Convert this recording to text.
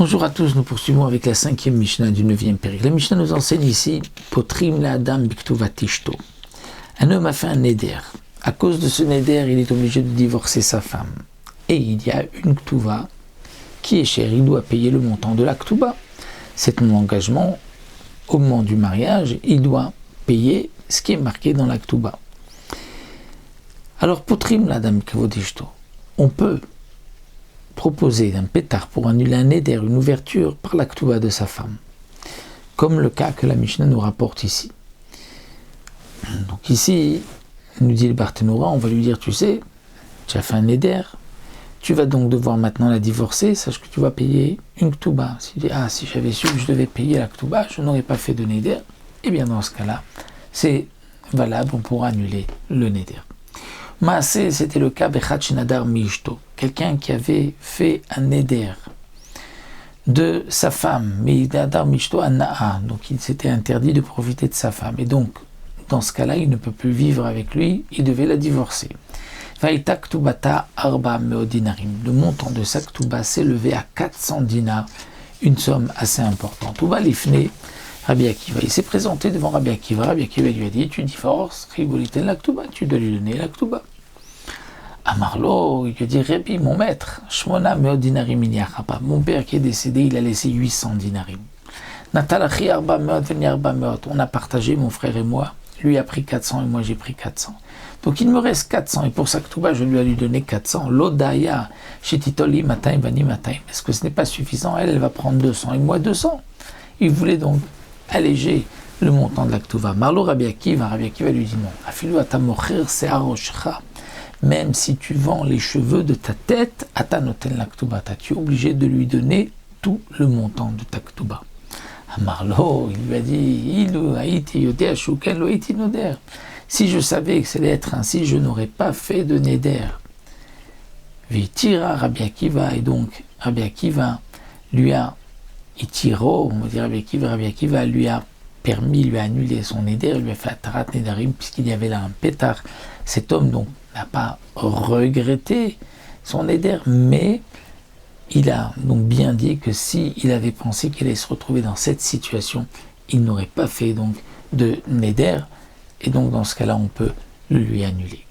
Bonjour à tous, nous poursuivons avec la 5e Mishnah du 9e période. La Mishnah nous enseigne ici Potrim la Adam Biktuva Tishto. Un homme a fait un neder. À cause de ce neder, il est obligé de divorcer sa femme. Et il y a une Ktuva qui est chère, il doit payer le montant de la Ktuva. C'est mon engagement. Au moment du mariage, il doit payer ce qui est marqué dans la Ktuva. Alors, Potrim la Adam Biktuva Tishto, on peut proposer un pétard pour annuler un neder, une ouverture par la Ktuva de sa femme, comme le cas que la Mishnah nous rapporte ici. Donc ici, nous dit le Barthénoura, on va lui dire, tu sais, tu as fait un neder, tu vas donc devoir maintenant la divorcer, sache que tu vas payer une Ktuva. S'il dit, si j'avais su que je devais payer la Ktuva, je n'aurais pas fait de neder, et bien dans ce cas-là, c'est valable, on pourra annuler le neder. Maaseh, c'était le cas Bechat Shenadar Mishto, quelqu'un qui avait fait un neder de sa femme, mais Nadar Mishto Anaa, donc il s'était interdit de profiter de sa femme, et donc dans ce cas-là, il ne peut plus vivre avec lui, il devait la divorcer. Vaïta Ktubata Arba Meodinarim, le montant de sa Ktuba s'est levé à 400 dinars, une somme assez importante. Uba Lifne Rabbi Akiva, il s'est présenté devant Rabbi Akiva lui a dit, tu divorces, Rigoliten la Ktuba, tu dois lui donner la Ktuba. Amarlo, il lui a dit, Rabbi, mon maître, Shmona Meod Dinarim Inyachaba, mon père qui est décédé, il a laissé 800 dinarim. Natalachi Arba Meod Venyarba Meod, on a partagé, mon frère et moi, lui a pris 400 et moi j'ai pris 400. Donc il me reste 400 et pour sa Ktuba, je lui ai donné 400. Lodaya, Shetitoli Mataim Vani Mataim. Est-ce que ce n'est pas suffisant? Elle va prendre 200 et moi 200. Il voulait donc alléger le montant de la Ktuva. Marlo Rabbi Akiva lui dit non. Afilu atamocher se'aroshcha. Même si tu vends les cheveux de ta tête, atanoten la Ktuba, tu es obligé de lui donner tout le montant de ta Ktuba. Marlo, il lui a dit, Ilu haïti yodea shuken lo haïti noder. Si je savais que ça allait être ainsi, je n'aurais pas fait de neder. Vitira Rabbi Akiva, et donc Rabbi Akiva lui a Itiro, on va dire Rabbi Akiva lui a permis, lui a annulé son neder, lui a fait Atarat Nedarim, puisqu'il y avait là un pétard. Cet homme donc n'a pas regretté son neder, mais il a donc bien dit que s'il avait pensé qu'il allait se retrouver dans cette situation, il n'aurait pas fait donc de neder, et donc dans ce cas-là, on peut le lui annuler.